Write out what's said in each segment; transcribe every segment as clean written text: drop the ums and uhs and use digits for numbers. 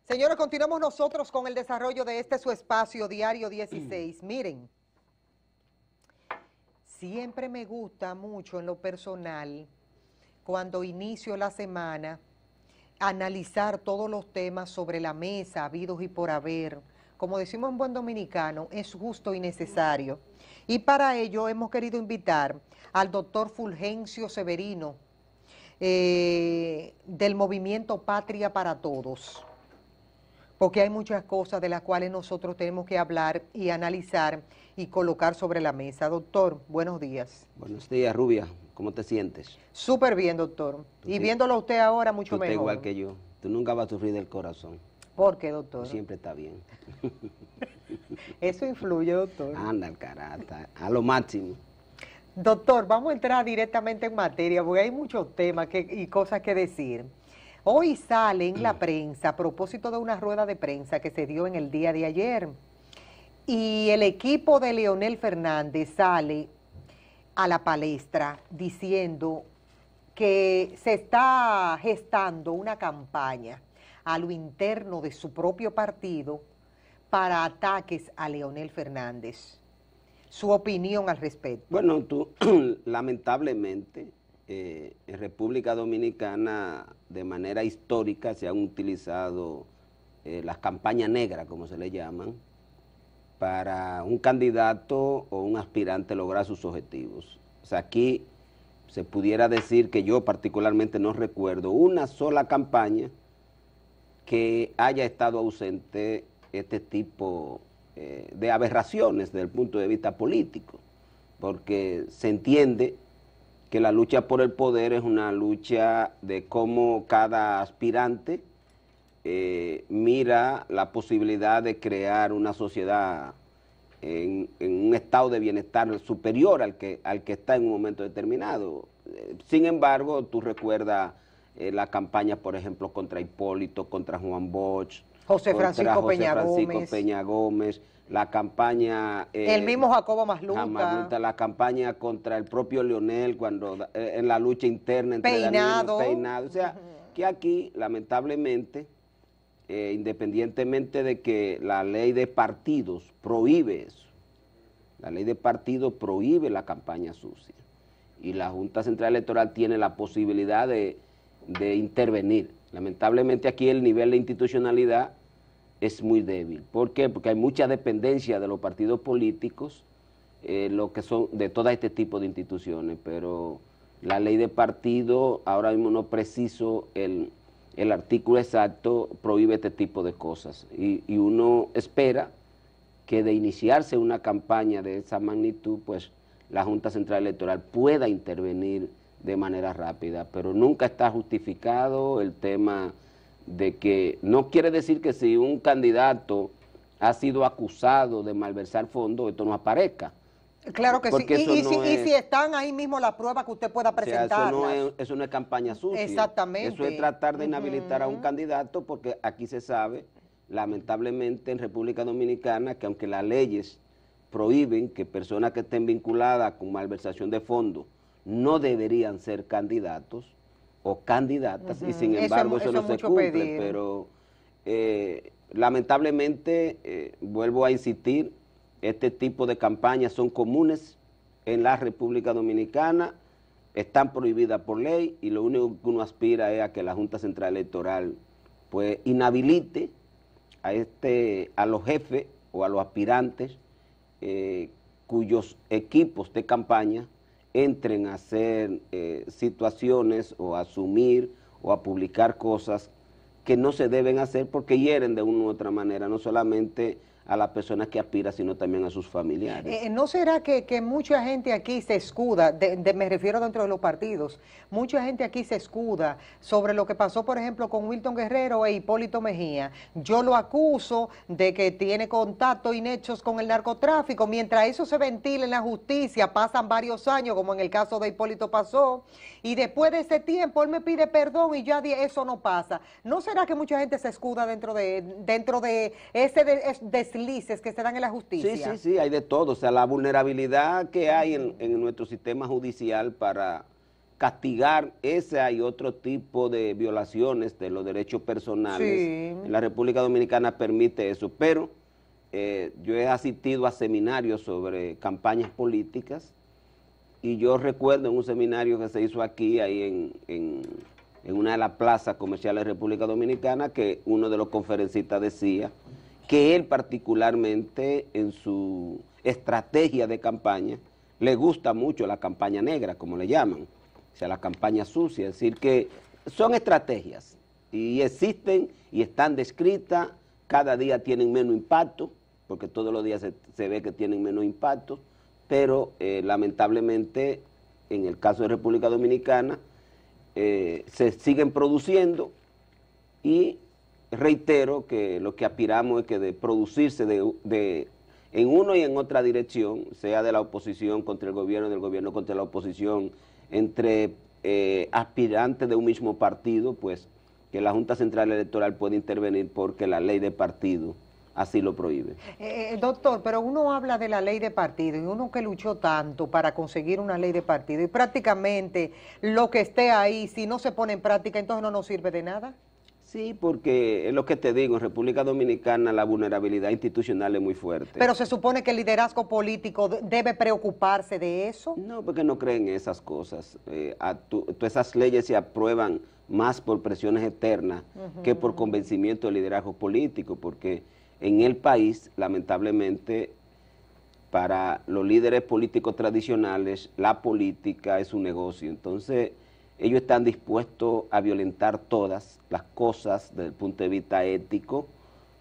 Señores, continuamos nosotros con el desarrollo de este su espacio Diario 16. Miren, siempre me gusta mucho en lo personal, cuando inicio la semana, analizar todos los temas sobre la mesa, habidos y por haber. Como decimos en buen dominicano, es justo y necesario. Y para ello hemos querido invitar al doctor Fulgencio Severino, del movimiento Patria para Todos, porque hay muchas cosas de las cuales nosotros tenemos que hablar y analizar y colocar sobre la mesa. Doctor, buenos días. Buenos días, Rubia. ¿Cómo te sientes? Súper bien, doctor. Y viéndolo a usted ahora, mucho tú mejor. Tú igual que yo. Tú nunca vas a sufrir del corazón. ¿Por qué, doctor? Tú siempre está bien. Eso influye, doctor. Anda, al carácter, a lo máximo. Doctor, vamos a entrar directamente en materia, porque hay muchos temas y cosas que decir. Hoy sale en la prensa, a propósito de una rueda de prensa que se dio en el día de ayer, y el equipo de Leonel Fernández sale a la palestra diciendo que se está gestando una campaña a lo interno de su propio partido para ataques a Leonel Fernández. Su opinión al respecto. Bueno, lamentablemente, en República Dominicana, de manera histórica, se han utilizado las campañas negras, como se le llaman, para un candidato o un aspirante lograr sus objetivos. O sea, aquí se pudiera decir que yo particularmente no recuerdo una sola campaña que haya estado ausente este tipo de aberraciones desde el punto de vista político, porque se entiende que la lucha por el poder es una lucha de cómo cada aspirante mira la posibilidad de crear una sociedad en un estado de bienestar superior al que está en un momento determinado. Sin embargo, tú recuerdas la campaña, por ejemplo, contra Hipólito, contra Juan Bosch, José Francisco Peña Gómez, la campaña... el mismo Jacobo Masluta. La campaña contra el propio Leonel, cuando en la lucha interna entre Peinado. O sea, que aquí, lamentablemente, independientemente de que la ley de partidos prohíbe eso, la ley de partidos prohíbe la campaña sucia, y la Junta Central Electoral tiene la posibilidad de intervenir. Lamentablemente aquí el nivel de institucionalidad es muy débil. ¿Por qué? Porque hay mucha dependencia de los partidos políticos, lo que son de todo este tipo de instituciones, pero la ley de partido, ahora mismo no preciso el artículo exacto, prohíbe este tipo de cosas, y uno espera que de iniciarse una campaña de esa magnitud, pues la Junta Central Electoral pueda intervenir de manera rápida, pero nunca está justificado el tema de que, no quiere decir que si un candidato ha sido acusado de malversar fondos, esto no aparezca. Claro que sí, y si están ahí mismo las pruebas que usted pueda presentar. O sea, eso no es campaña sucia. Exactamente. Eso es tratar de inhabilitar a un candidato, porque aquí se sabe, lamentablemente en República Dominicana, que aunque las leyes prohíben que personas que estén vinculadas con malversación de fondos no deberían ser candidatos o candidatas, y sin embargo eso no se cumple, pero lamentablemente, vuelvo a insistir, este tipo de campañas son comunes en la República Dominicana, están prohibidas por ley, y lo único que uno aspira es a que la Junta Central Electoral pues inhabilite a los jefes o a los aspirantes cuyos equipos de campaña entren a hacer situaciones o a asumir o a publicar cosas que no se deben hacer, porque hieren de una u otra manera, no solamente a las personas que aspiran, sino también a sus familiares. ¿No será que mucha gente aquí se escuda, me refiero dentro de los partidos, mucha gente aquí se escuda sobre lo que pasó, por ejemplo, con Wilton Guerrero e Hipólito Mejía? Yo lo acuso de que tiene contacto y nexos con el narcotráfico. Mientras eso se ventila en la justicia, pasan varios años, como en el caso de Hipólito pasó, y después de ese tiempo él me pide perdón y ya eso no pasa. ¿No será que mucha gente se escuda dentro de ese deslices que se dan en la justicia? Sí, hay de todo. O sea, la vulnerabilidad que hay en nuestro sistema judicial para castigar esa y otro tipo de violaciones de los derechos personales. Sí. La República Dominicana permite eso, pero yo he asistido a seminarios sobre campañas políticas y yo recuerdo en un seminario que se hizo aquí, ahí en una de las plazas comerciales de República Dominicana, que uno de los conferencistas decía que él particularmente en su estrategia de campaña le gusta mucho la campaña negra, como le llaman, o sea, la campaña sucia, es decir, que son estrategias y existen y están descritas, cada día tienen menos impacto, porque todos los días se ve que tienen menos impacto, pero lamentablemente en el caso de República Dominicana se siguen produciendo y reitero que lo que aspiramos es que de producirse en uno y en otra dirección, sea de la oposición contra el gobierno, del gobierno contra la oposición, entre aspirantes de un mismo partido, pues que la Junta Central Electoral puede intervenir porque la ley de partido así lo prohíbe. Doctor, pero uno habla de la ley de partido y uno que luchó tanto para conseguir una ley de partido y prácticamente lo que esté ahí, si no se pone en práctica, entonces no nos sirve de nada. Sí, porque es lo que te digo, en República Dominicana la vulnerabilidad institucional es muy fuerte. Pero se supone que el liderazgo político debe preocuparse de eso. No, porque no creen en esas cosas. Esas leyes se aprueban más por presiones externas que por convencimiento del liderazgo político, porque en el país, lamentablemente, para los líderes políticos tradicionales, la política es un negocio. Entonces, ellos están dispuestos a violentar todas las cosas desde el punto de vista ético,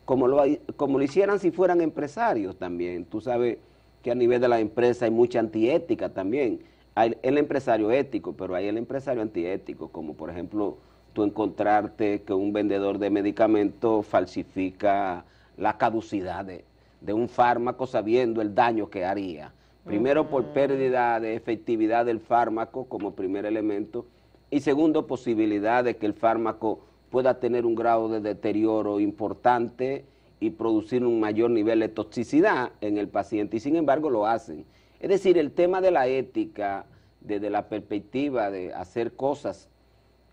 como lo hicieran si fueran empresarios también. Tú sabes que a nivel de la empresa hay mucha antiética también. Hay el empresario ético, pero hay el empresario antiético, como por ejemplo tú encontrarte que un vendedor de medicamentos falsifica la caducidad de un fármaco sabiendo el daño que haría. Primero por pérdida de efectividad del fármaco como primer elemento, y segundo, posibilidad de que el fármaco pueda tener un grado de deterioro importante y producir un mayor nivel de toxicidad en el paciente, y sin embargo lo hacen. Es decir, el tema de la ética, desde la perspectiva de hacer cosas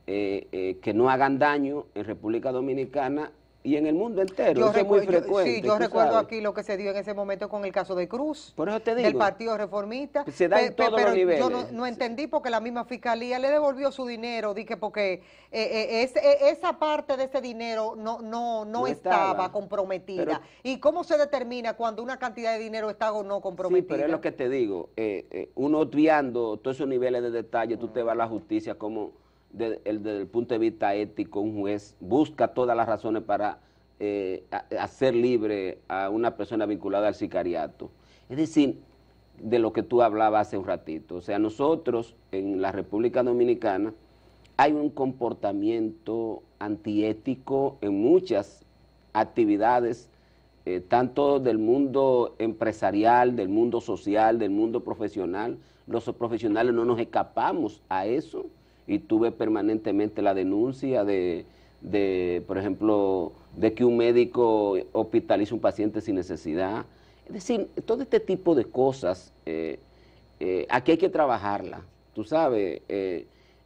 que no hagan daño en República Dominicana y en el mundo entero, eso es muy frecuente. Sí, yo recuerdo aquí lo que se dio en ese momento con el caso de Cruz, por eso te digo, del Partido Reformista. Se da en todos los niveles. Yo no entendí porque la misma Fiscalía le devolvió su dinero, dije porque esa parte de ese dinero no estaba comprometida. ¿Y cómo se determina cuando una cantidad de dinero está o no comprometida? Sí, pero es lo que te digo, uno obviando todos esos niveles de detalle, tú te vas a la justicia como desde el punto de vista ético, un juez busca todas las razones para hacer libre a una persona vinculada al sicariato. Es decir, de lo que tú hablabas hace un ratito. O sea, nosotros en la República Dominicana hay un comportamiento antiético en muchas actividades, tanto del mundo empresarial, del mundo social, del mundo profesional. Los profesionales no nos escapamos a eso. Y tuve permanentemente la denuncia por ejemplo, de que un médico hospitaliza a un paciente sin necesidad. Es decir, todo este tipo de cosas, aquí hay que trabajarla. Tú sabes,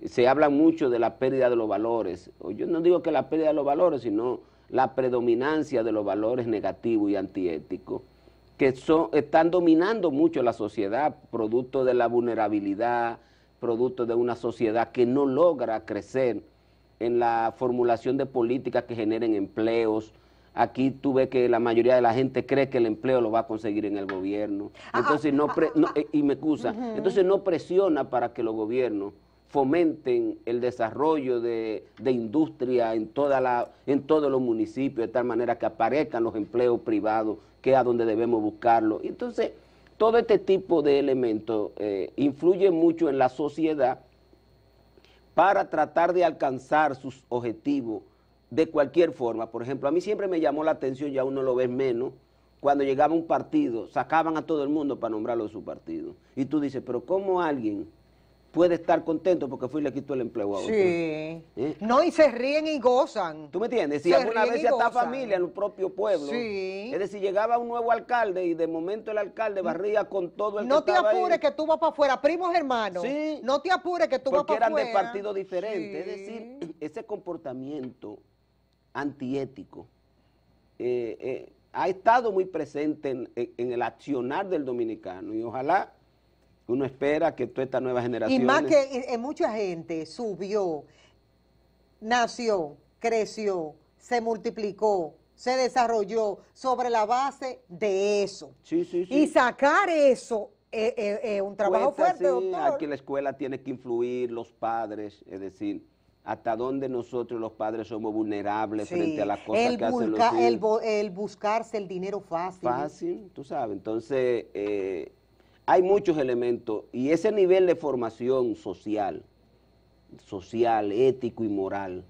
se habla mucho de la pérdida de los valores. Yo no digo que la pérdida de los valores, sino la predominancia de los valores negativos y antiéticos, que están dominando mucho la sociedad, producto de la vulnerabilidad, producto de una sociedad que no logra crecer en la formulación de políticas que generen empleos. Aquí tú ves que la mayoría de la gente cree que el empleo lo va a conseguir en el gobierno. Entonces entonces no presiona para que los gobiernos fomenten el desarrollo de industria en todos los municipios, de tal manera que aparezcan los empleos privados, que es a donde debemos buscarlo. Entonces, todo este tipo de elementos influye mucho en la sociedad para tratar de alcanzar sus objetivos de cualquier forma. Por ejemplo, a mí siempre me llamó la atención, ya uno lo ve menos, cuando llegaba un partido, sacaban a todo el mundo para nombrarlo de su partido. Y tú dices, pero ¿cómo alguien puede estar contento porque fue y le quitó el empleo a otro. Sí. No, y se ríen y gozan. ¿Tú me entiendes? Si Se alguna ríen vez y hasta gozan. familia en el propio pueblo. Sí. Es decir, llegaba un nuevo alcalde y de momento el alcalde barría con todo el No que te estaba apures ahí. que tú vas para afuera, primos hermanos. Sí. No te apures que tú vas Porque para eran afuera. de partidos diferentes. Sí. Es decir, ese comportamiento antiético ha estado muy presente en el accionar del dominicano y ojalá uno espera que toda esta nueva generación... Y más que mucha gente subió, nació, creció, se multiplicó, se desarrolló sobre la base de eso. Sí, sí, sí. Y sacar eso es un trabajo Cuesta, fuerte, sí, doctor. aquí la escuela tiene que influir, los padres, es decir, hasta dónde nosotros los padres somos vulnerables frente a las cosas que hacen los hijos. El buscarse el dinero fácil. Fácil, tú sabes. Entonces, hay muchos elementos y ese nivel de formación social, ético y moral,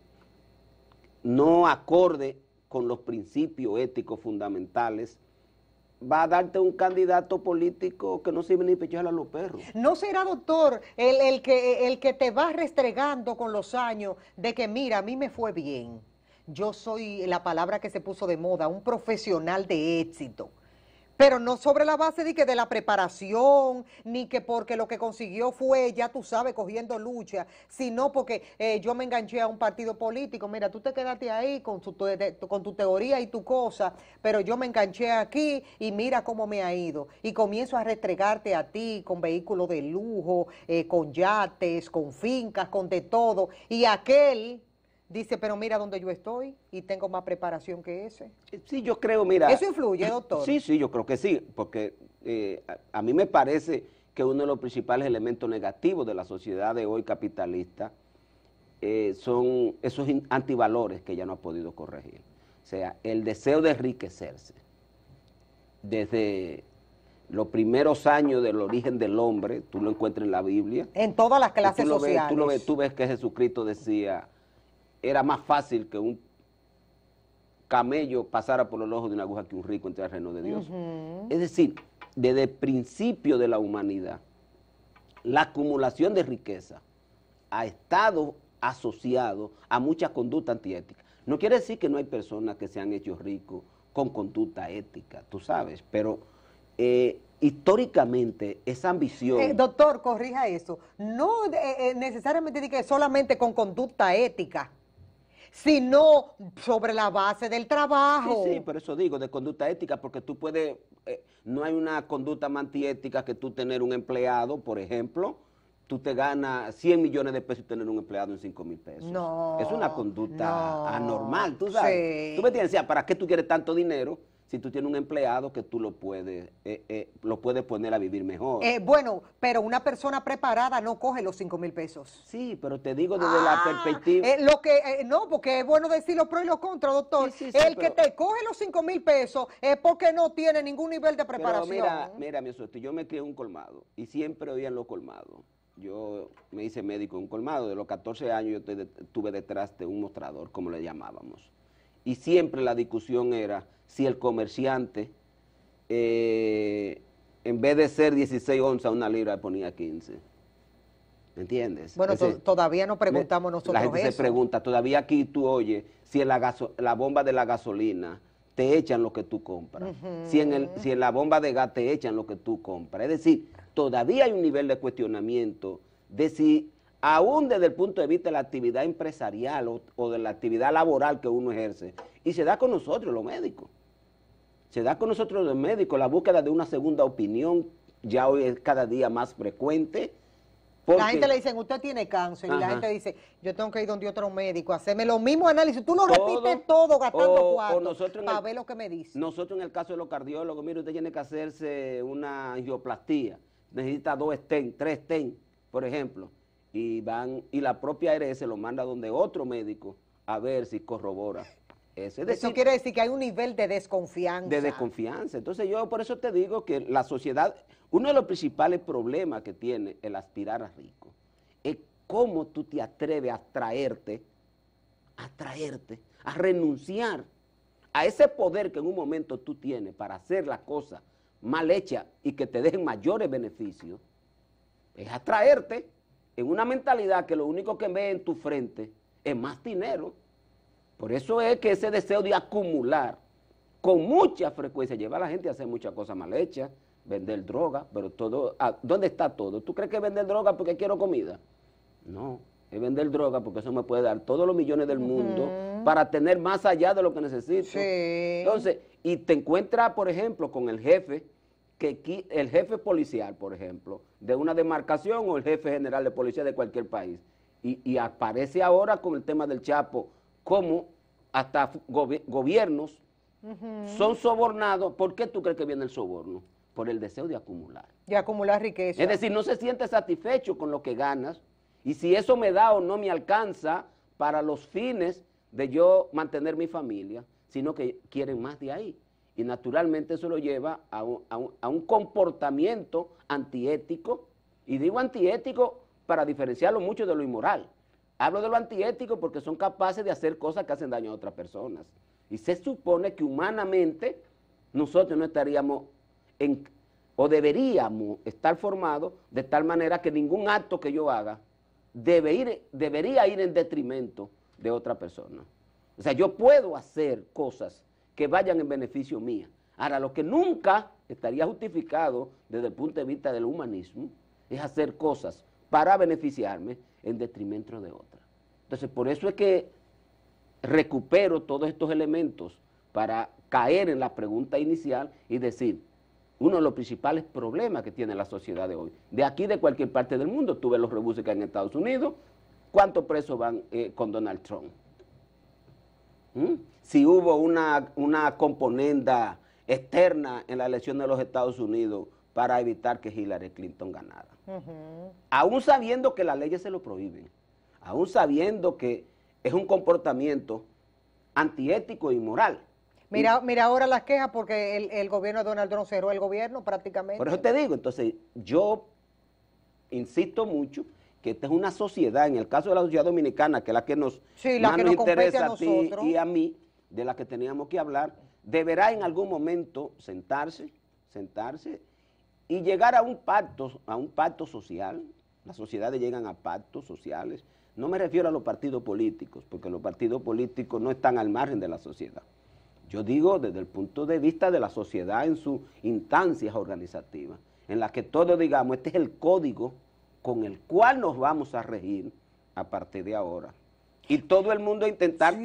no acorde con los principios éticos fundamentales, va a darte un candidato político que no sirve ni pechar a los perros. ¿No será, doctor, el que te va restregando con los años de que, mira, a mí me fue bien? Yo soy, la palabra que se puso de moda, un profesional de éxito. Pero no sobre la base de la preparación, ni que porque lo que consiguió fue, ya tú sabes, cogiendo lucha, sino porque yo me enganché a un partido político. Mira, tú te quedaste ahí con tu teoría y tu cosa, pero yo me enganché aquí y mira cómo me ha ido. Y comienzo a restregarte a ti con vehículos de lujo, con yates, con fincas, con de todo. Y aquel dice, pero mira dónde yo estoy y tengo más preparación que ese. Sí, yo creo, mira... ¿Eso influye, doctor? Sí, sí, yo creo que sí, porque a mí me parece que uno de los principales elementos negativos de la sociedad de hoy capitalista son esos antivalores que ya no ha podido corregir. O sea, el deseo de enriquecerse. Desde los primeros años del origen del hombre, tú lo encuentras en la Biblia. En todas las clases sociales. Tú ves que Jesucristo decía... Era más fácil que un camello pasara por los ojos de una aguja que un rico entre al reino de Dios. Es decir, desde el principio de la humanidad, la acumulación de riqueza ha estado asociado a mucha conducta antiética. No quiere decir que no hay personas que se han hecho ricos con conducta ética, tú sabes, pero históricamente esa ambición... Doctor, corrija eso. No necesariamente diga que solamente con conducta ética, sino sobre la base del trabajo. Sí, sí, por eso digo, de conducta ética, porque tú puedes, no hay una conducta más antiética que tú tener un empleado, por ejemplo, tú te ganas 100 millones de pesos y tener un empleado en 5,000 pesos. No. Es una conducta anormal, tú sabes. Sí. Tú me entiendes, o sea, ¿para qué tú quieres tanto dinero si tú tienes un empleado que tú lo puedes poner a vivir mejor? Bueno, pero una persona preparada no coge los 5,000 pesos. Sí, pero te digo desde la perspectiva... No, porque es bueno decir los pros y los contras, doctor. Sí, sí, el pero... que te coge los 5,000 pesos es porque no tiene ningún nivel de preparación. Pero mira, mi suerte, yo me crié en un colmado y siempre oía en los colmados. Yo me hice médico en un colmado, de los 14 años yo estuve detrás de un mostrador, como le llamábamos. Y siempre la discusión era si el comerciante, en vez de ser 16 onzas una libra, ponía 15. ¿Me entiendes? Bueno, todavía no preguntamos nosotros la gente eso. se pregunta, todavía aquí tú oyes si en la bomba de la gasolina te echan lo que tú compras, si en la bomba de gas te echan lo que tú compras. Es decir, todavía hay un nivel de cuestionamiento de si, aún desde el punto de vista de la actividad empresarial o de la actividad laboral que uno ejerce, y se da con nosotros los médicos, la búsqueda de una segunda opinión ya hoy es cada día más frecuente. Porque, la gente le dice, usted tiene cáncer, y la gente dice, yo tengo que ir donde otro médico, hacerme los mismos análisis, tú lo repites todo gastando cuarto para ver lo que me dice. Nosotros en el caso de los cardiólogos, mire, usted tiene que hacerse una angioplastía, necesita 2 stents, 3 stents, por ejemplo, y la propia ARS lo manda donde otro médico a ver si corrobora eso. Es decir, eso quiere decir que hay un nivel de desconfianza. De desconfianza. Entonces yo por eso te digo que la sociedad, uno de los principales problemas que tiene el aspirar a rico es cómo tú te atreves a a renunciar a ese poder que en un momento tú tienes para hacer las cosas mal hechas y que te dejen mayores beneficios, es atraerte en una mentalidad que lo único que ve en tu frente es más dinero. Por eso es que ese deseo de acumular con mucha frecuencia lleva a la gente a hacer muchas cosas mal hechas, vender droga, pero todo, ¿dónde está todo? ¿Tú crees que vender droga porque quiero comida? No, es vender droga porque eso me puede dar todos los millones del mundo para tener más allá de lo que necesito. Sí. Entonces, y te encuentras, por ejemplo, con el jefe, el jefe policial, por ejemplo, de una demarcación o el jefe general de policía de cualquier país, y aparece ahora con el tema del Chapo, como hasta gobiernos son sobornados. ¿Por qué tú crees que viene el soborno? Por el deseo de acumular. De acumular riqueza. Es decir, no se siente satisfecho con lo que ganas, y si eso me da o no me alcanza para los fines de yo mantener mi familia, sino que quieren más de ahí. Y naturalmente eso lo lleva a un comportamiento antiético, y digo antiético para diferenciarlo mucho de lo inmoral. Hablo de lo antiético porque son capaces de hacer cosas que hacen daño a otras personas. Y se supone que humanamente nosotros no estaríamos o deberíamos estar formados de tal manera que ningún acto que yo haga debería ir en detrimento de otra persona. O sea, yo puedo hacer cosas que vayan en beneficio mía. Ahora, lo que nunca estaría justificado desde el punto de vista del humanismo es hacer cosas para beneficiarme en detrimento de otra. Entonces, por eso es que recupero todos estos elementos para caer en la pregunta inicial y decir, uno de los principales problemas que tiene la sociedad de hoy, de aquí de cualquier parte del mundo, tú ves los rebuses que hay en Estados Unidos, ¿cuántos presos van con Donald Trump? Si hubo una componenda externa en la elección de los Estados Unidos para evitar que Hillary Clinton ganara. Aún sabiendo que las leyes se lo prohíben, aún sabiendo que es un comportamiento antiético e inmoral. Mira ahora las quejas porque el gobierno de Donald Trump cerró el gobierno prácticamente. Por eso te digo, entonces yo insisto mucho que esta es una sociedad, en el caso de la sociedad dominicana, que es la que nos, la que nos interesa a ti y a mí, de la que teníamos que hablar, deberá en algún momento sentarse y llegar a un pacto social. Las sociedades llegan a pactos sociales. No me refiero a los partidos políticos, porque los partidos políticos no están al margen de la sociedad. Yo digo desde el punto de vista de la sociedad en sus instancias organizativas, en las que todos digamos, este es el código con el cual nos vamos a regir a partir de ahora. Y todo el mundo intentar,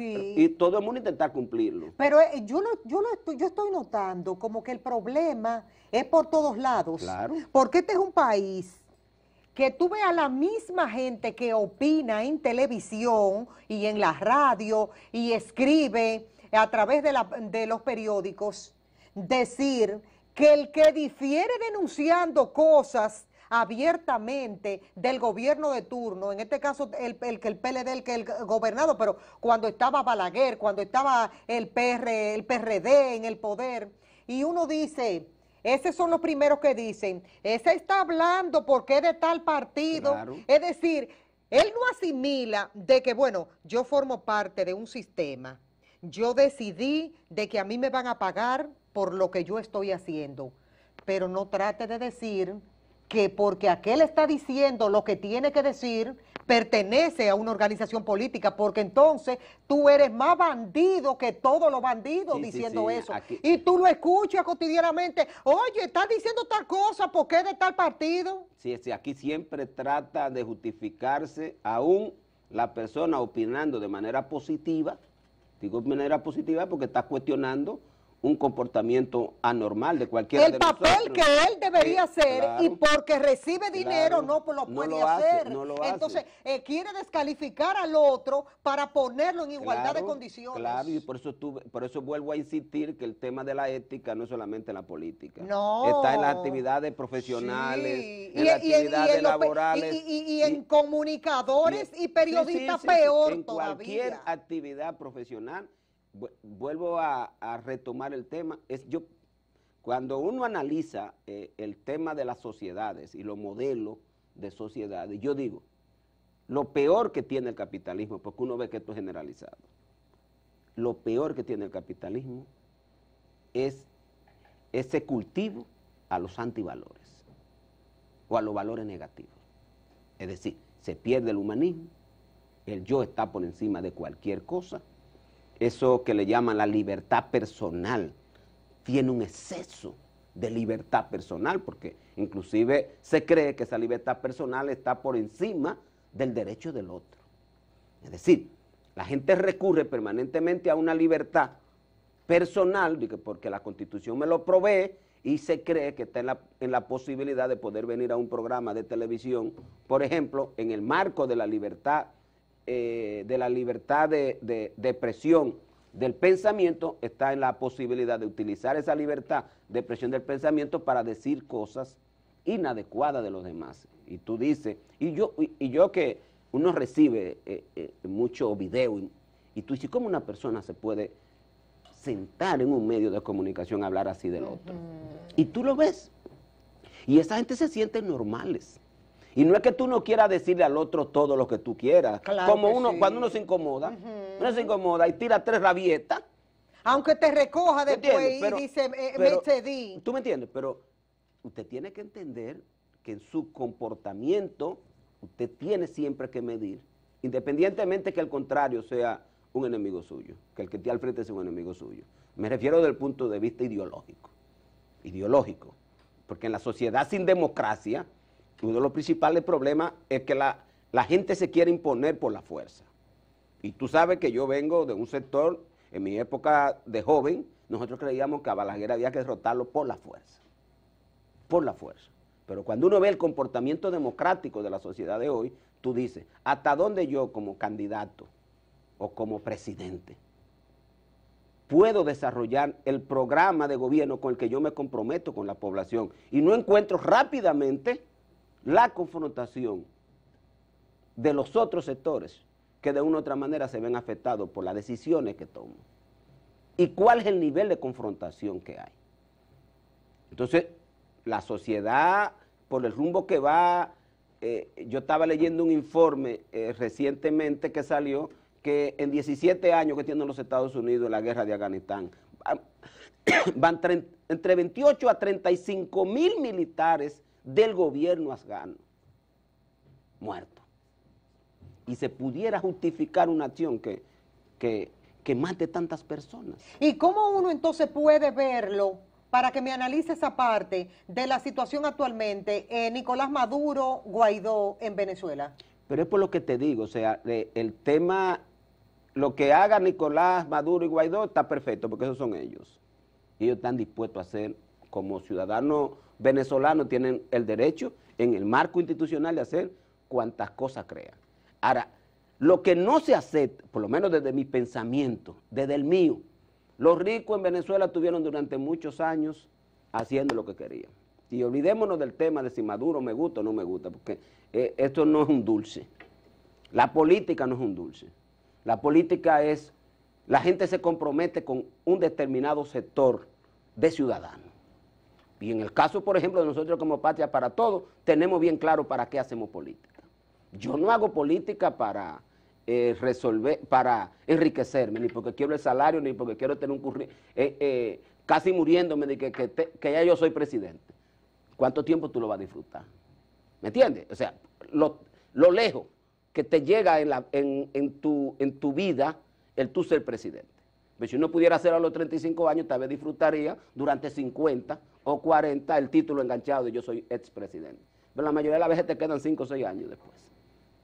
cumplirlo. Pero yo estoy notando como que el problema es por todos lados. Claro. Porque este es un país que tú ves a la misma gente que opina en televisión y en la radio y escribe a través de los periódicos, decir que el que difiere denunciando cosas abiertamente del gobierno de turno, en este caso el PLD, el gobernado, pero cuando estaba Balaguer, cuando estaba el PRD en el poder, y uno dice, esos son los primeros que dicen, ese está hablando porque es de tal partido, claro. Es decir, él no asimila de que, bueno, yo formo parte de un sistema, yo decidí de que a mí me van a pagar por lo que yo estoy haciendo, pero no trate de decir que porque aquel está diciendo lo que tiene que decir, pertenece a una organización política, porque entonces tú eres más bandido que todos los bandidos diciendo eso. Aquí, y tú lo escuchas cotidianamente, oye, estás diciendo tal cosa, ¿por qué de tal partido? Sí, aquí siempre trata de justificarse aún la persona opinando de manera positiva, digo de manera positiva porque está cuestionando un comportamiento anormal de cualquiera de nosotros. El papel que él debería hacer, claro, y porque recibe dinero no lo puede hacer. Entonces, quiere descalificar al otro para ponerlo en igualdad de condiciones. Claro, y por eso vuelvo a insistir que el tema de la ética no es solamente en la política. No. Está en las actividades profesionales, en las actividades laborales. Y en comunicadores y periodistas peor en todavía. En cualquier actividad profesional. Vuelvo a retomar el tema, cuando uno analiza el tema de las sociedades y los modelos de sociedades, yo digo, lo peor que tiene el capitalismo, porque uno ve que esto es generalizado, lo peor que tiene el capitalismo es ese cultivo a los antivalores o a los valores negativos. Es decir, se pierde el humanismo, el yo está por encima de cualquier cosa, eso que le llaman la libertad personal, tiene un exceso de libertad personal, porque inclusive se cree que esa libertad personal está por encima del derecho del otro. Es decir, la gente recurre permanentemente a una libertad personal, porque la Constitución me lo provee, y se cree que está en la posibilidad de poder venir a un programa de televisión, por ejemplo, en el marco de la libertad de expresión del pensamiento, está en la posibilidad de utilizar esa libertad de expresión del pensamiento para decir cosas inadecuadas de los demás. Y tú dices, y yo que uno recibe mucho video, y tú dices, ¿cómo una persona se puede sentar en un medio de comunicación a hablar así del otro? Y tú lo ves, y esa gente se siente normales. Y no es que tú no quieras decirle al otro todo lo que tú quieras. Claro, como uno, sí. Cuando uno se incomoda, uno se incomoda y tira 3 rabietas. Aunque te recoja después y dice, me excedí. ¿Tú me entiendes? Pero usted tiene que entender que en su comportamiento usted tiene siempre que medir, independientemente que el contrario sea un enemigo suyo, que el que esté al frente sea un enemigo suyo. Me refiero desde el punto de vista ideológico. Ideológico. Porque en la sociedad sin democracia, uno de los principales problemas es que la gente se quiere imponer por la fuerza. Y tú sabes que yo vengo de un sector, en mi época de joven, nosotros creíamos que a Balaguer había que derrotarlo por la fuerza. Por la fuerza. Pero cuando uno ve el comportamiento democrático de la sociedad de hoy, tú dices, ¿hasta dónde yo como candidato o como presidente puedo desarrollar el programa de gobierno con el que yo me comprometo con la población? Y no encuentro rápidamente la confrontación de los otros sectores que de una u otra manera se ven afectados por las decisiones que tomo. ¿Y cuál es el nivel de confrontación que hay? Entonces, la sociedad, por el rumbo que va, yo estaba leyendo un informe recientemente que salió, que en 17 años que tienen los Estados Unidos en la guerra de Afganistán, van entre 28 a 35 mil militares del gobierno afgano muertos. Y se pudiera justificar una acción que mate tantas personas. ¿Y cómo uno entonces puede verlo para que me analice esa parte de la situación actualmente, Nicolás Maduro, Guaidó en Venezuela? Pero es por lo que te digo, o sea, el tema, lo que haga Nicolás Maduro y Guaidó está perfecto, porque esos son ellos. Ellos están dispuestos a hacer, como ciudadanos venezolanos, tienen el derecho en el marco institucional de hacer cuantas cosas crean. Ahora, lo que no se acepta, por lo menos desde mi pensamiento, desde el mío, los ricos en Venezuela estuvieron durante muchos años haciendo lo que querían. Y olvidémonos del tema de si Maduro me gusta o no me gusta, porque esto no es un dulce. La política no es un dulce. La política es, la gente se compromete con un determinado sector de ciudadanos. Y en el caso, por ejemplo, de nosotros como Patria para Todos, tenemos bien claro para qué hacemos política. Yo no hago política para para enriquecerme, ni porque quiero el salario, ni porque quiero tener un currículum, casi muriéndome de que ya yo soy presidente. ¿Cuánto tiempo tú lo vas a disfrutar? ¿Me entiendes? O sea, lo lejos que te llega en tu vida el tú ser presidente. Pero si uno pudiera hacerlo a los 35 años, tal vez disfrutaría durante 50 o 40 el título enganchado de yo soy expresidente. Pero la mayoría de las veces te quedan 5 o 6 años después,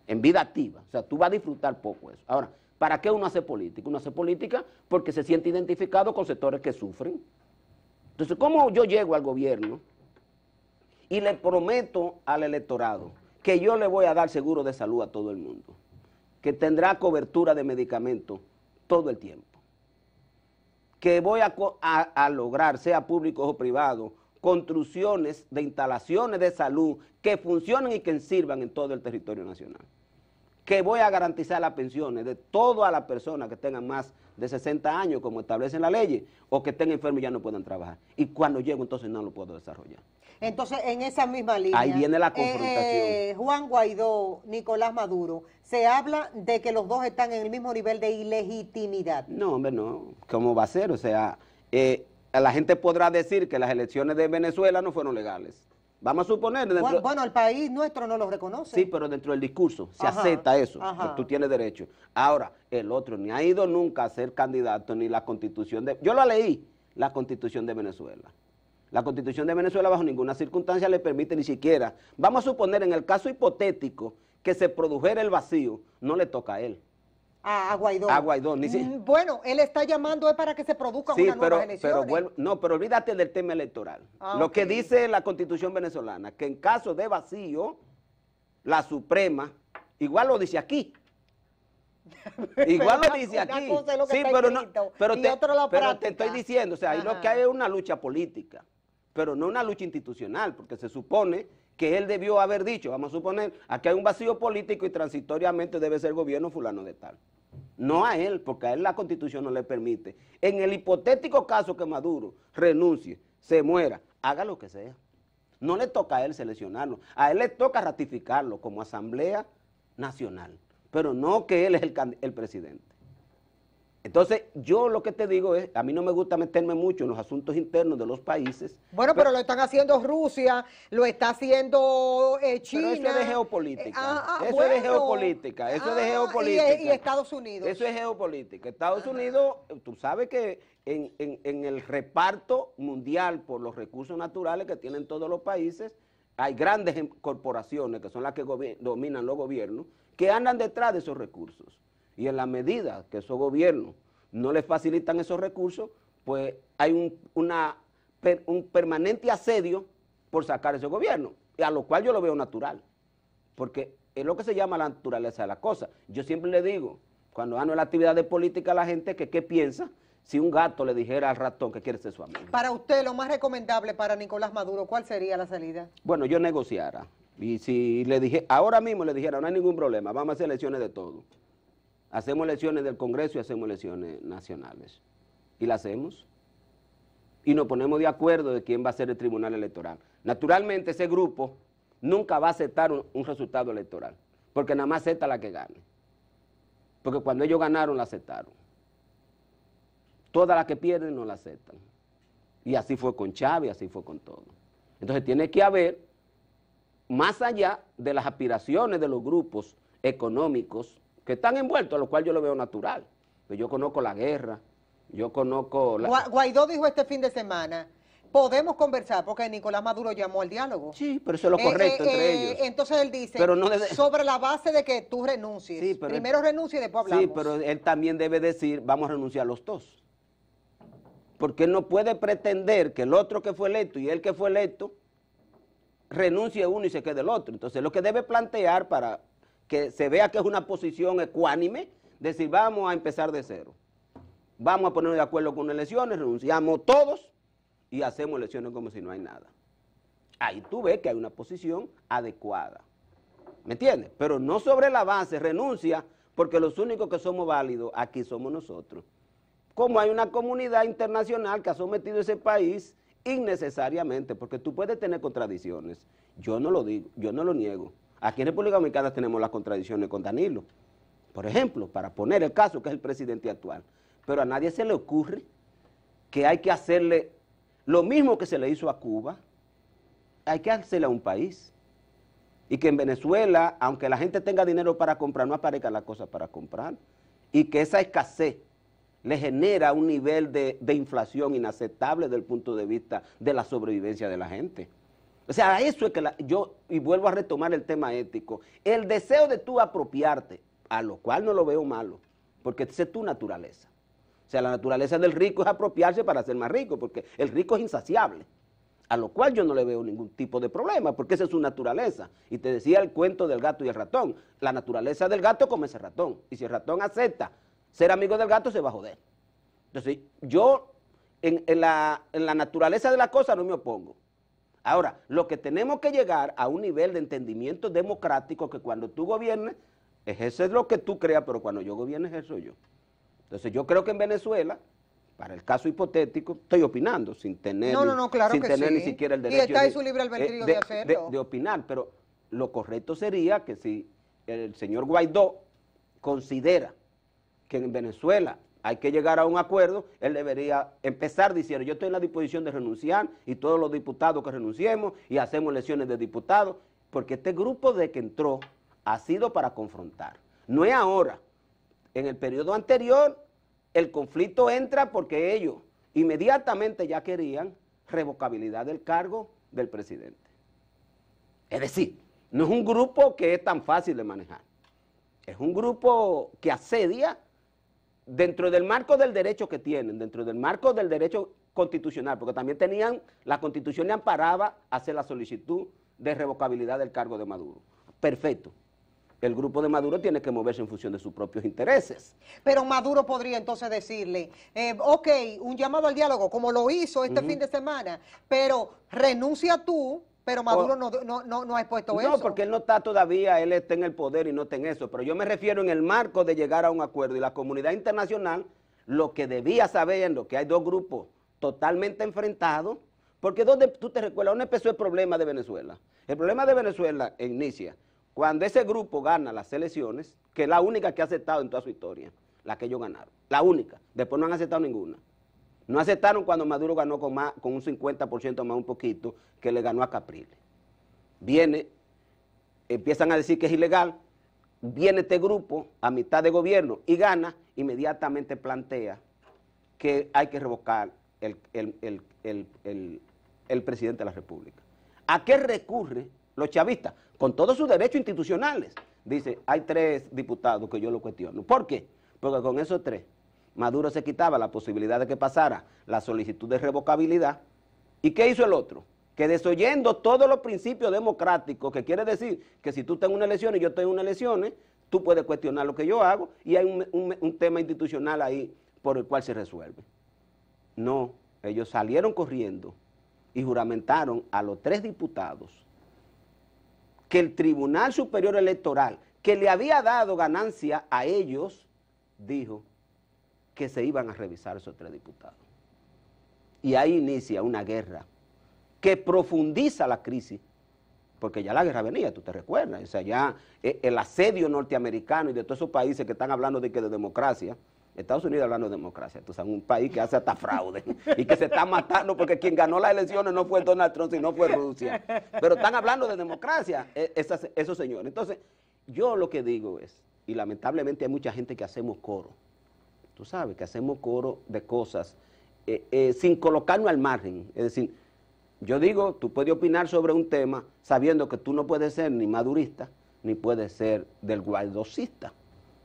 en vida activa. O sea, tú vas a disfrutar poco eso. Ahora, ¿para qué uno hace política? Uno hace política porque se siente identificado con sectores que sufren. Entonces, ¿cómo yo llego al gobierno y le prometo al electorado que yo le voy a dar seguro de salud a todo el mundo, que tendrá cobertura de medicamentos todo el tiempo, que voy a lograr, sea público o privado, construcciones de instalaciones de salud que funcionen y que sirvan en todo el territorio nacional, que voy a garantizar las pensiones de todas las personas que tengan más de 60 años, como establecen la ley, o que estén enfermos y ya no puedan trabajar? Y cuando llego, entonces no lo puedo desarrollar. Entonces, en esa misma línea, ahí viene la confrontación. Juan Guaidó, Nicolás Maduro, se habla de que los dos están en el mismo nivel de ilegitimidad. No, hombre, no. ¿Cómo va a ser? O sea, la gente podrá decir que las elecciones de Venezuela no fueron legales. Vamos a suponer... Bueno, el país nuestro no lo reconoce. Sí, pero dentro del discurso se Ajá, acepta eso, ajá. que tú tienes derecho. Ahora, el otro ni ha ido nunca a ser candidato, ni la Constitución de... Yo la leí, la Constitución de Venezuela. La Constitución de Venezuela bajo ninguna circunstancia le permite ni siquiera... Vamos a suponer, en el caso hipotético, que se produjera el vacío, no le toca a él. A Guaidó. A Guaidó, ni si... Bueno, él está llamando es para que se produzcan unas nuevas elecciones. Pero olvídate del tema electoral. Lo que dice la Constitución venezolana, que en caso de vacío, la Suprema, igual lo dice aquí. Igual lo dice aquí. Sí, pero te estoy diciendo, o sea, ahí lo que hay es una lucha política, pero no una lucha institucional, porque se supone que él debió haber dicho, vamos a suponer, aquí hay un vacío político y transitoriamente debe ser gobierno fulano de tal. No a él, porque a él la Constitución no le permite. En el hipotético caso que Maduro renuncie, se muera, haga lo que sea. No le toca a él seleccionarlo, a él le toca ratificarlo como Asamblea Nacional, pero no que él es el presidente. Entonces, yo lo que te digo es, a mí no me gusta meterme mucho en los asuntos internos de los países. Bueno, pero lo están haciendo Rusia, lo está haciendo China. Pero eso es de geopolítica. Eso es de geopolítica. Eso es de geopolítica. Y Estados Unidos. Eso es geopolítica. Estados Unidos, tú sabes que en el reparto mundial por los recursos naturales que tienen todos los países, hay grandes corporaciones que son las que dominan los gobiernos, que andan detrás de esos recursos. Y en la medida que esos gobiernos no les facilitan esos recursos, pues hay un permanente asedio por sacar ese gobierno, y a lo cual yo lo veo natural, porque es lo que se llama la naturaleza de la cosa. Yo siempre le digo, cuando ando en la actividad de política a la gente, que qué piensa si un gato le dijera al ratón que quiere ser su amigo. Para usted, lo más recomendable para Nicolás Maduro, ¿cuál sería la salida? Bueno, yo negociara, y si le dije, ahora mismo le dijera, no hay ningún problema, vamos a hacer elecciones de todo. Hacemos elecciones del Congreso y hacemos elecciones nacionales. Y la hacemos. Y nos ponemos de acuerdo de quién va a ser el tribunal electoral. Naturalmente, ese grupo nunca va a aceptar un resultado electoral, porque nada más acepta la que gane. Porque cuando ellos ganaron, la aceptaron. Todas las que pierden no la aceptan. Y así fue con Chávez, así fue con todo. Entonces tiene que haber, más allá de las aspiraciones de los grupos económicos que están envueltos, a lo cual yo lo veo natural. Yo conozco la guerra, yo conozco... Guaidó dijo este fin de semana, podemos conversar, porque Nicolás Maduro llamó al diálogo. Sí, pero eso es lo correcto entre ellos. Entonces él dice, pero no sobre la base de que tú renuncies. Sí, primero renuncia y después hablamos. Sí, pero él también debe decir, vamos a renunciar los dos. Porque él no puede pretender que el otro que fue electo y él que fue electo renuncie uno y se quede el otro. Entonces lo que debe plantear para que se vea que es una posición ecuánime, decir, vamos a empezar de cero. Vamos a ponernos de acuerdo con elecciones, renunciamos todos y hacemos elecciones como si no hay nada. Ahí tú ves que hay una posición adecuada. ¿Me entiendes? Pero no sobre la base, renuncia, porque los únicos que somos válidos aquí somos nosotros. Como hay una comunidad internacional que ha sometido a ese país innecesariamente, porque tú puedes tener contradicciones. Yo no lo digo, yo no lo niego. Aquí en República Dominicana tenemos las contradicciones con Danilo, por ejemplo, para poner el caso que es el presidente actual. Pero a nadie se le ocurre que hay que hacerle lo mismo que se le hizo a Cuba, hay que hacerle a un país. Y que en Venezuela, aunque la gente tenga dinero para comprar, no aparezcan las cosas para comprar. Y que esa escasez le genera un nivel de inflación inaceptable desde el punto de vista de la sobrevivencia de la gente. O sea, eso es que y vuelvo a retomar el tema ético, el deseo de tú apropiarte, a lo cual no lo veo malo, porque esa es tu naturaleza. O sea, la naturaleza del rico es apropiarse para ser más rico, porque el rico es insaciable, a lo cual yo no le veo ningún tipo de problema, porque esa es su naturaleza. Y te decía el cuento del gato y el ratón, la naturaleza del gato come ese ratón, y si el ratón acepta ser amigo del gato, se va a joder. Entonces, yo en la naturaleza de la cosa no me opongo. Ahora, lo que tenemos que llegar a un nivel de entendimiento democrático que cuando tú gobiernes, ejerces lo que tú creas, pero cuando yo gobierne, ejerzo yo. Entonces, yo creo que en Venezuela, para el caso hipotético, estoy opinando sin tener, claro sin tener ni siquiera el derecho y está en su libre albedrío de hacerlo. De opinar, pero lo correcto sería que si el señor Guaidó considera que en Venezuela hay que llegar a un acuerdo, él debería empezar diciendo, yo estoy en la disposición de renunciar y todos los diputados que renunciemos y hacemos elecciones de diputados, porque este grupo de que entró ha sido para confrontar. No es ahora. En el periodo anterior, el conflicto entra porque ellos inmediatamente ya querían revocabilidad del cargo del presidente. Es decir, no es un grupo que es tan fácil de manejar. Es un grupo que asedia dentro del marco del derecho que tienen, dentro del marco del derecho constitucional, porque también tenían, la Constitución le amparaba a hacer la solicitud de revocabilidad del cargo de Maduro. Perfecto. El grupo de Maduro tiene que moverse en función de sus propios intereses. Pero Maduro podría entonces decirle, ok, un llamado al diálogo, como lo hizo este fin de semana, pero renuncia tú, pero Maduro no ha expuesto eso. No, porque él no está todavía, él está en el poder y no está en eso, pero yo me refiero en el marco de llegar a un acuerdo y la comunidad internacional lo que debía sabiendo que hay dos grupos totalmente enfrentados, porque ¿dónde tú te recuerdas? ¿Dónde empezó el problema de Venezuela? El problema de Venezuela inicia cuando ese grupo gana las elecciones, que es la única que ha aceptado en toda su historia, la que ellos ganaron, la única, después no han aceptado ninguna. No aceptaron cuando Maduro ganó con un 50% más un poquito, que le ganó a Capriles. Viene, empiezan a decir que es ilegal, viene este grupo a mitad de gobierno y gana, inmediatamente plantea que hay que revocar el presidente de la República. ¿A qué recurre los chavistas? Con todos sus derechos institucionales. Dice, hay 3 diputados que yo lo cuestiono. ¿Por qué? Porque con esos 3, Maduro se quitaba la posibilidad de que pasara la solicitud de revocabilidad. ¿Y qué hizo el otro? Que desoyendo todos los principios democráticos, que quiere decir que si tú estás en una elección y yo estoy en una elección, tú puedes cuestionar lo que yo hago y hay un tema institucional ahí por el cual se resuelve. No, ellos salieron corriendo y juramentaron a los 3 diputados que el Tribunal Superior Electoral, que le había dado ganancia a ellos, dijo que se iban a revisar esos 3 diputados. Y ahí inicia una guerra que profundiza la crisis, porque ya la guerra venía, tú te recuerdas, o sea, ya el asedio norteamericano y de todos esos países que están hablando de democracia, Estados Unidos hablando de democracia, tú sabes, un país que hace hasta fraude y que se está matando porque quien ganó las elecciones no fue Donald Trump, sino fue Rusia. Pero están hablando de democracia esos señores. Entonces, yo lo que digo es, y lamentablemente hay mucha gente que hacemos coro, tú sabes, que hacemos coro de cosas sin colocarnos al margen. Es decir, yo digo, tú puedes opinar sobre un tema sabiendo que tú no puedes ser ni madurista, ni puedes ser del guaidocista.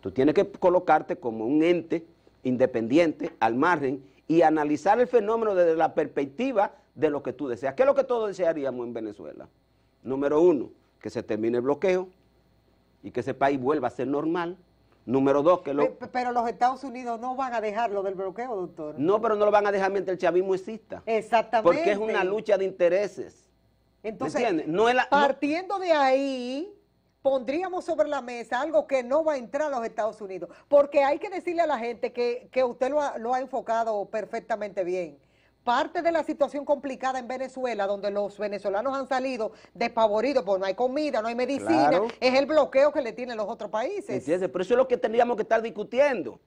Tú tienes que colocarte como un ente independiente, al margen, y analizar el fenómeno desde la perspectiva de lo que tú deseas. ¿Qué es lo que todos desearíamos en Venezuela? Número 1, que se termine el bloqueo y que ese país vuelva a ser normal. Número 2, que lo... Pero los Estados Unidos no van a dejarlo del bloqueo, doctor. No, pero no lo van a dejar mientras el chavismo exista. Exactamente. Porque es una lucha de intereses. Entonces, ¿me entiendes? No es partiendo de ahí, pondríamos sobre la mesa algo que no va a entrar a los Estados Unidos, porque hay que decirle a la gente que usted lo ha enfocado perfectamente bien. Parte de la situación complicada en Venezuela, donde los venezolanos han salido despavoridos, porque no hay comida, no hay medicina, Claro. es el bloqueo que le tienen los otros países. ¿Entiendes? Pero eso es lo que tendríamos que estar discutiendo.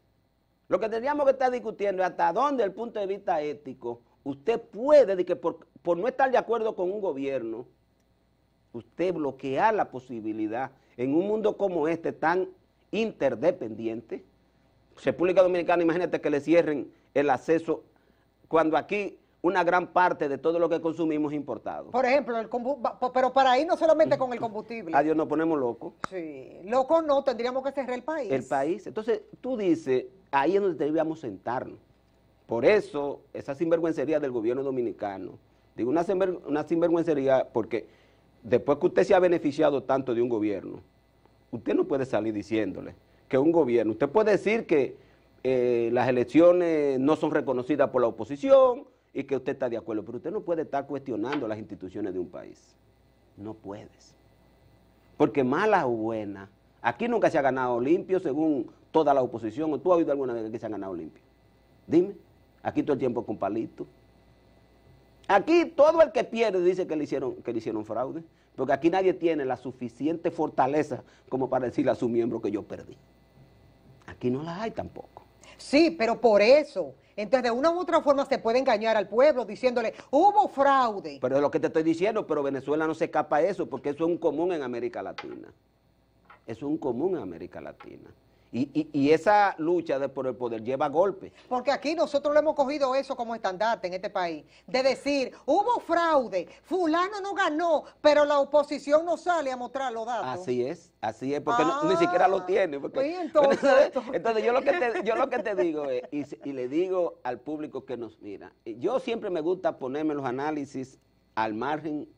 Lo que tendríamos que estar discutiendo es hasta dónde, desde el punto de vista ético, usted puede, de que por no estar de acuerdo con un gobierno, usted bloquear la posibilidad en un mundo como este tan interdependiente. República Dominicana, imagínate que le cierren el acceso cuando aquí una gran parte de todo lo que consumimos es importado. Por ejemplo, pero para ir no solamente con el combustible. Adiós, nos ponemos locos. Sí, loco no, tendríamos que cerrar el país. El país. Entonces, tú dices, ahí es donde debíamos sentarnos. Por eso, esa sinvergüencería del gobierno dominicano, digo una sinvergüencería porque después que usted se ha beneficiado tanto de un gobierno, usted no puede salir diciéndole que un gobierno, usted puede decir que las elecciones no son reconocidas por la oposición y que usted está de acuerdo, pero usted no puede estar cuestionando las instituciones de un país. No puedes. Porque mala o buena, aquí nunca se ha ganado limpio según toda la oposición, o tú has oído alguna vez que se ha ganado limpio. Dime, aquí todo el tiempo con palito. Aquí todo el que pierde dice que le hicieron fraude, porque aquí nadie tiene la suficiente fortaleza como para decirle a su miembro que yo perdí. Aquí no la hay tampoco. Sí, pero por eso. Entonces, de una u otra forma se puede engañar al pueblo diciéndole, hubo fraude. Pero es lo que te estoy diciendo, pero Venezuela no se escapa de eso, porque eso es un común en América Latina. Eso es un común en América Latina. Y esa lucha por el poder lleva golpes. Porque aquí nosotros le hemos cogido eso como estandarte en este país, de decir, hubo fraude, fulano no ganó, pero la oposición no sale a mostrar los datos. Así es, porque ni siquiera lo tiene. Porque, pues entonces yo lo que te digo es, y le digo al público que nos mira, yo siempre me gusta ponerme los análisis al margen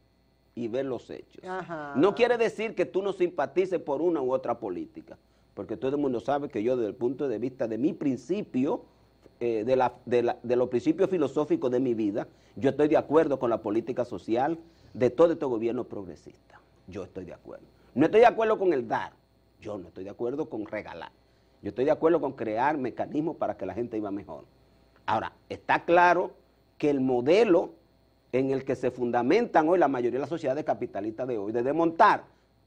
y ver los hechos. Ajá. No quiere decir que tú no simpatices por una u otra política, porque todo el mundo sabe que yo desde el punto de vista de mi principio, de los principios filosóficos de mi vida, yo estoy de acuerdo con la política social de todo este gobierno progresista. Yo estoy de acuerdo. No estoy de acuerdo con el dar, yo no estoy de acuerdo con regalar. Yo estoy de acuerdo con crear mecanismos para que la gente viva mejor. Ahora, está claro que el modelo en el que se fundamentan hoy la mayoría de las sociedades capitalistas de hoy, de desmontar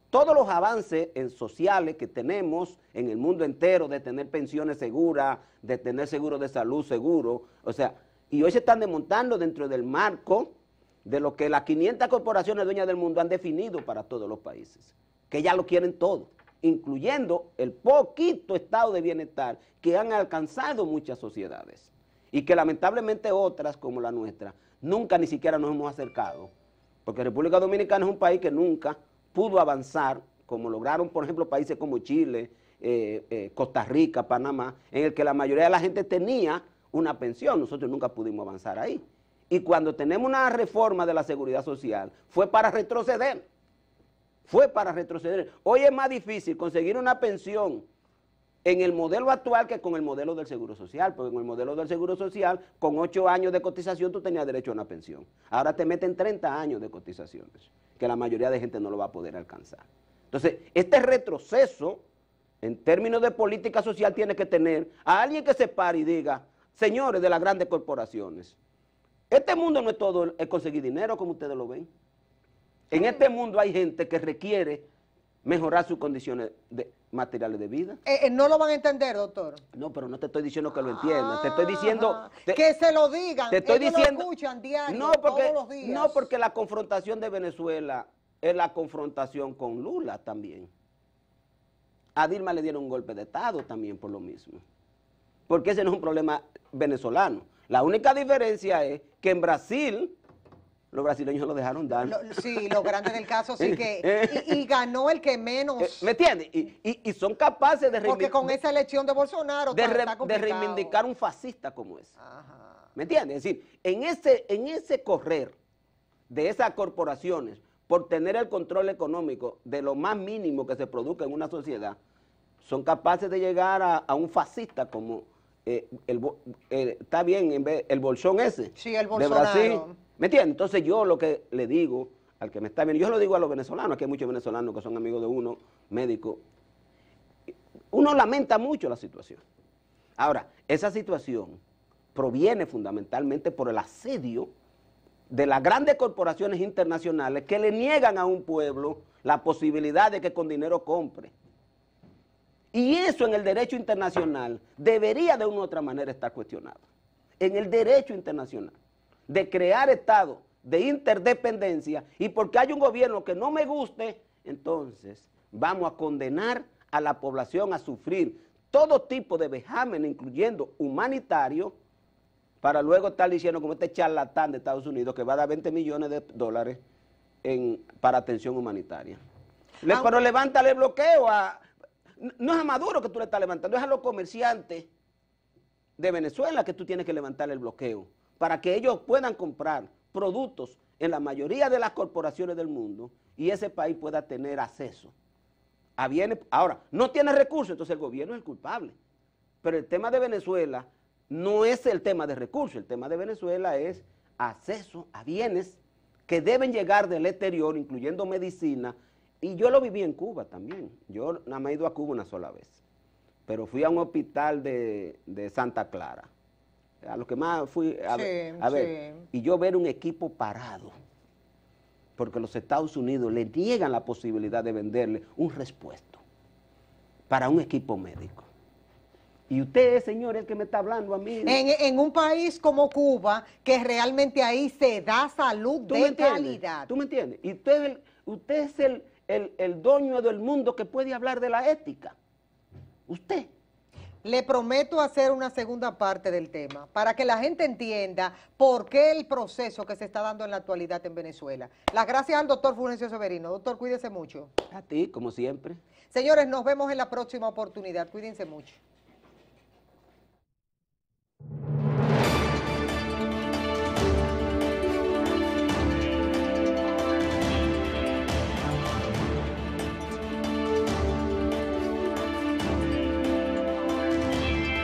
todos los avances sociales que tenemos en el mundo entero, de tener pensiones seguras, de tener seguros de salud seguros, o sea, y hoy se están desmontando dentro del marco de lo que las 500 corporaciones dueñas del mundo han definido para todos los países, que ya lo quieren todo, incluyendo el poquito estado de bienestar que han alcanzado muchas sociedades, y que lamentablemente otras, como la nuestra, nunca ni siquiera nos hemos acercado, porque República Dominicana es un país que nunca pudo avanzar, como lograron, por ejemplo, países como Chile, Costa Rica, Panamá, en el que la mayoría de la gente tenía una pensión. Nosotros nunca pudimos avanzar ahí. Y cuando tenemos una reforma de la seguridad social, fue para retroceder. Fue para retroceder. Hoy es más difícil conseguir una pensión en el modelo actual que con el modelo del Seguro Social, porque en el modelo del Seguro Social, con 8 años de cotización, tú tenías derecho a una pensión. Ahora te meten 30 años de cotizaciones, que la mayoría de gente no lo va a poder alcanzar. Entonces, este retroceso, en términos de política social, tiene que tener a alguien que se pare y diga, señores de las grandes corporaciones, este mundo no es todo es conseguir dinero, como ustedes lo ven. En este mundo hay gente que requiere mejorar sus condiciones materiales de vida. No lo van a entender, doctor. No, pero no te estoy diciendo que lo entiendan, te estoy diciendo... que se lo digan, te estoy ellos diciendo, lo escuchan diario, todos los días. No, porque la confrontación de Venezuela es la confrontación con Lula también. A Dilma le dieron un golpe de Estado también por lo mismo. Porque ese no es un problema venezolano. La única diferencia es que en Brasil... Los brasileños lo dejaron dar. Sí, lo grande del caso sí que... y ganó el que menos... ¿Me entiendes? Y son capaces de... Porque con esa elección de Bolsonaro de reivindicar un fascista como ese. Ajá. ¿Me entiendes? Es decir, en ese correr de esas corporaciones por tener el control económico de lo más mínimo que se produzca en una sociedad, son capaces de llegar a un fascista como... está bien, el bolsón ese. Sí, el de Brasil. Bolsonaro. ¿Me entiendes? Entonces yo lo que le digo al que me está viendo, yo lo digo a los venezolanos, aquí hay muchos venezolanos que son amigos de uno, médicos, uno lamenta mucho la situación. Ahora, esa situación proviene fundamentalmente por el asedio de las grandes corporaciones internacionales que le niegan a un pueblo la posibilidad de que con dinero compre. Y eso en el derecho internacional debería de una u otra manera estar cuestionado. En el derecho internacional, de crear estados de interdependencia, y porque hay un gobierno que no me guste, entonces vamos a condenar a la población a sufrir todo tipo de vejámenes, incluyendo humanitario, para luego estar diciendo como este charlatán de Estados Unidos que va a dar 20 millones de dólares para atención humanitaria. Pero levántale el bloqueo no es a Maduro que tú le estás levantando, es a los comerciantes de Venezuela que tú tienes que levantarle el bloqueo, para que ellos puedan comprar productos en la mayoría de las corporaciones del mundo y ese país pueda tener acceso a bienes. Ahora, no tiene recursos, entonces el gobierno es el culpable. Pero el tema de Venezuela no es el tema de recursos, el tema de Venezuela es acceso a bienes que deben llegar del exterior, incluyendo medicina, y yo lo viví en Cuba también. Yo nada más he ido a Cuba una sola vez, pero fui a un hospital de Santa Clara, a lo que más fui a ver, y yo ver un equipo parado, porque los Estados Unidos le niegan la posibilidad de venderle un repuesto para un equipo médico. Y usted, señor, el que me está hablando a mí. En un país como Cuba, que realmente ahí se da salud de calidad. ¿Tú me entiendes? Y usted es el dueño del mundo que puede hablar de la ética. Usted. Le prometo hacer una segunda parte del tema para que la gente entienda por qué el proceso que se está dando en la actualidad en Venezuela. Las gracias al doctor Fulgencio Severino. Doctor, cuídese mucho. A ti, como siempre. Señores, nos vemos en la próxima oportunidad. Cuídense mucho.